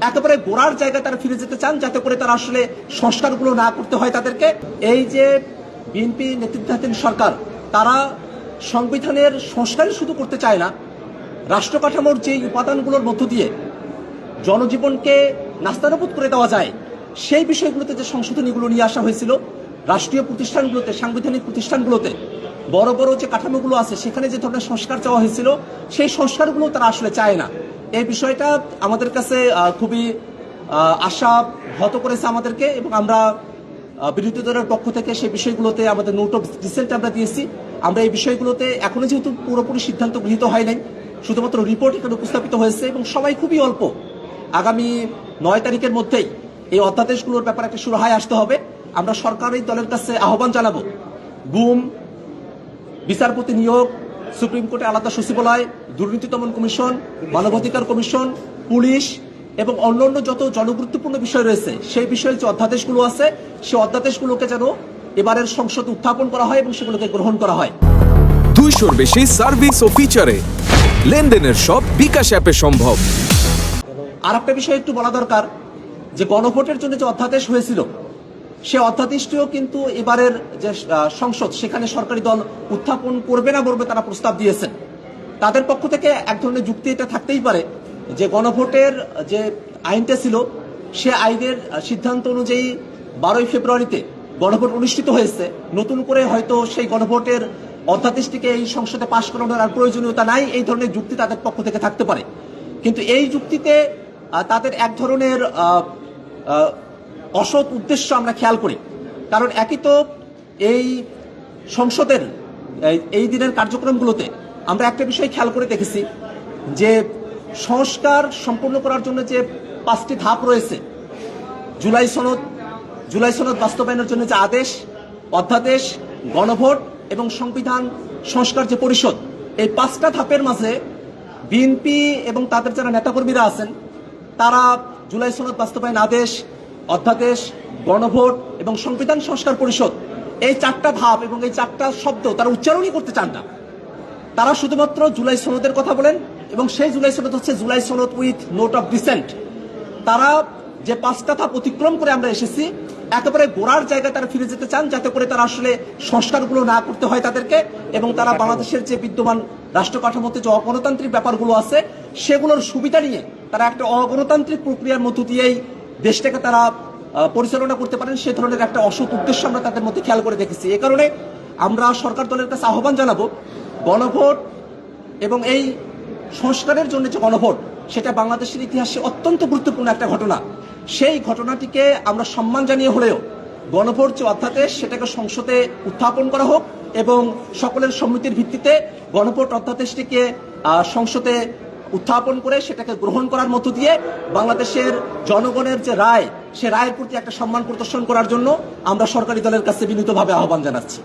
একেবারে গোড়ার জায়গায় তারা ফিরে যেতে চান, যাতে করে তারা আসলে সংস্কারগুলো না করতে হয় তাদেরকে। এই যে বিএনপি নেতৃত্বাধীন সরকার, তারা সংবিধানের সংস্কারই শুধু করতে চায় না, রাষ্ট্র কাঠামোর যে উপাদানগুলোর মধ্য দিয়ে জনজীবনকে নাস্তানাবুদ করে দেওয়া যায় সেই বিষয়গুলোতে যে সংশোধনীগুলো নিয়ে আসা হয়েছিল, রাষ্ট্রীয় প্রতিষ্ঠানগুলোতে, সাংবিধানিক প্রতিষ্ঠানগুলোতে বড় বড় যে কাঠামোগুলো আছে সেখানে যে ধরনের সংস্কার চাওয়া হয়েছিল, সেই সংস্কারগুলো তারা আসলে চায় না। এই বিষয়টা আমাদের কাছে খুবই আশা হত করেছে আমাদেরকে, এবং আমরা বিরোধী দলের পক্ষ থেকে সেই বিষয়গুলোতে আমাদের নোট অফ ডিসেন্ট আমরা দিয়েছি। আমরা এই বিষয়গুলোতে এখনো যেহেতু পুরোপুরি সিদ্ধান্ত গৃহীত হয় নাই, শুধুমাত্র রিপোর্ট এখানে উপস্থাপিত হয়েছে এবং সময় খুবই অল্প। আগামী 9 তারিখের মধ্যেই এই অধ্যাদেশগুলোর ব্যাপারে একটা সুরাহায় আসতে হবে। আমরা সরকারি দলের কাছে আহ্বান জানাবো, গুম, বিচারপতি নিয়োগ, সুপ্রিম কোর্টে আলাদা সচিবালয়, দুর্নীতি দমন কমিশন, মানবাধিকার কমিশন, পুলিশ এবং অন্যান্য যত জনগুরুত্বপূর্ণ বিষয় রয়েছে সেই বিষয়ে যে অধ্যাদেশগুলো আছে সেই অধ্যাদেশগুলোকে যেন এবারের সংসদে উত্থাপন করা হয় এবং সেগুলোকে গ্রহণ করা হয়। 200-র বেশি সার্ভিস ও ফিচারে লেনদেনের সব বিকাশ অ্যাপে সম্ভব। আর একটা বিষয় একটু বলা দরকার, যে গণভোটের জন্য যে অধ্যাদেশ হয়েছিল সে অধ্যাদেশটিও কিন্তু এবারের যে সংসদ সেখানে সরকারি দল উত্থাপন করবে না করবে তারা প্রস্তাব দিয়েছেন। তাদের পক্ষ থেকে এক ধরনের যুক্তি এটা থাকতেই পারে যে গণভোটের যে আইনটা ছিল সে আইনের সিদ্ধান্ত অনুযায়ী 12ই ফেব্রুয়ারিতে গণভোট অনুষ্ঠিত হয়েছে, নতুন করে হয়তো সেই গণভোটের অধ্যাদেশটিকে এই সংসদে পাশ করানোর আর প্রয়োজনীয়তা নাই, এই ধরনের যুক্তি তাদের পক্ষ থেকে থাকতে পারে। কিন্তু এই যুক্তিতে তাদের এক ধরনের অসৎ উদ্দেশ্য আমরা খেয়াল করি। কারণ একই তো এই সংসদের এই দিনের কার্যক্রমগুলোতে আমরা একটা বিষয় খেয়াল করে দেখেছি যে সংস্কার সম্পূর্ণ করার জন্য যে 5টি ধাপ রয়েছে, জুলাই সনদ বাস্তবায়নের জন্য যে আদেশ, অধ্যাদেশ, গণভোট এবং সংবিধান সংস্কার যে পরিষদ, এই 5টা ধাপের মাঝে বিএনপি এবং তাদের যারা নেতাকর্মীরা আছেন তারা জুলাই সনদ বাস্তবায়ন আদেশ, অধ্যাদেশ, গণভোট এবং সংবিধান সংস্কার পরিষদ, এই 4টা ধাপ এবং এই 4টা শব্দ তারা উচ্চারণই করতে চান না। তারা শুধুমাত্র জুলাই সনদের কথা বলেন এবং সেই জুলাই সনদ হচ্ছে জুলাই সনদ উইথ নোট অফ ডিসেন্ট। তারা যে 5টা ধাপ অতিক্রম করে আমরা এসেছি, একেবারে গোড়ার জায়গায় তারা ফিরে যেতে চান, যাতে করে তারা আসলে সংস্কারগুলো না করতে হয় তাদেরকে, এবং তারা বাংলাদেশের যে বিদ্যমান রাষ্ট্র কাঠামোতে যে অগণতান্ত্রিক ব্যাপারগুলো আছে সেগুলোর সুবিধা নিয়ে তারা একটা অগণতান্ত্রিক প্রক্রিয়ার মধ্য দিয়েই দেশটাকে তারা পরিচালনা করতে পারেন, সে ধরনের একটা অসৎ উদ্দেশ্য আমরা তাদের মধ্যে খেয়াল করে দেখেছি। এ কারণে আমরা সরকার দলের কাছে আহ্বান জানাবো, গণভোট এবং এই সংস্কারের জন্য যে গণভোট, সেটা বাংলাদেশের ইতিহাসে অত্যন্ত গুরুত্বপূর্ণ একটা ঘটনা। সেই ঘটনাটিকে আমরা সম্মান জানিয়ে হলেও গণভোট যে অধ্যাদেশ সেটাকে সংসদে উত্থাপন করা হোক এবং সকলের সম্মতির ভিত্তিতে গণভোট অধ্যাদেশটিকে সংসদে উত্থাপন করে সেটাকে গ্রহণ করার মধ্য দিয়ে বাংলাদেশের জনগণের যে রায়, সে রায়ের প্রতি একটা সম্মান প্রদর্শন করার জন্য আমরা সরকারি দলের কাছে বিনীতভাবে আহ্বান জানাচ্ছি।